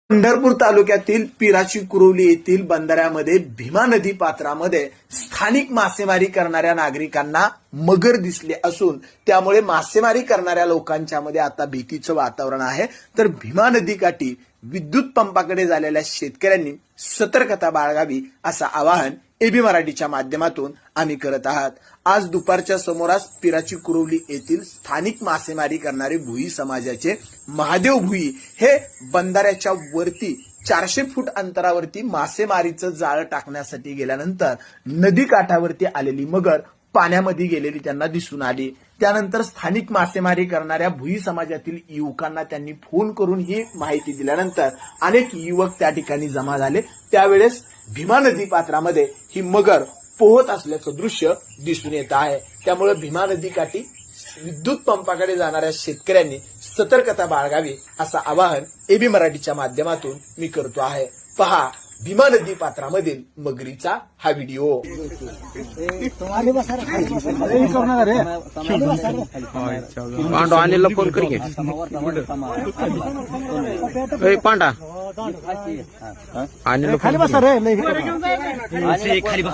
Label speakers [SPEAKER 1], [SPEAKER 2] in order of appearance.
[SPEAKER 1] पंढरपूर तालुक्यातील पिराची कुरवली येथील बंधाऱ्यामध्ये भीमा नदी पात्रामध्ये स्थानिक मासेमारी करणाऱ्या नागरिकांना मगर दिसले असून त्यामुळे मासेमारी करणाऱ्या लोकांच्या मध्ये आता भीतीचं वातावरण आहे। तर भीमा नदीकाठी विद्युत पंपाकडे झालेल्या शेतकऱ्यांनी सतर्कता बाळगावी असं आवाहन एबी मराठीच्या माध्यमातून आम्ही करत आहात। आज दुपारच्या सुमारास पिराची कुरवली येथील स्थानिक मासेमारी करणारे भुई समाजाचे महादेव भुई हे बंधाऱ्याच्या वरती 400 फूट अंतरावरती मासेमारीचं जाळं टाकण्यासाठी गेल्यानंतर नदी काठावरती आलेली मगर पाण्यामध्ये गेलेली त्यांना दिसून आली। त्यानंतर स्थानिक मासेमारी करणाऱ्या भुई समाजातील युवकांना त्यांनी फोन करून ही माहिती दिल्यानंतर अनेक युवक त्या ठिकाणी जमा झाले। त्यावेळेस भीमा नदी पात्रामध्ये ही मगर पोहत असल्याचं दृश्य दिसून येत आहे। त्यामुळे भीमा नदीकाठी विद्युत पंपाकडे जाणाऱ्या शेतकऱ्यांनी सतर्कता बाळगावी असं आवाहन एबी मराठीच्या माध्यमातून मी करतो आहे। पहा भीमा नदी पात्रामधील मगरीचा हा व्हिडिओ।
[SPEAKER 2] पांडा आणलेला फोन कर घे पांडा आणलेला
[SPEAKER 3] खाली बसा रे खाली बस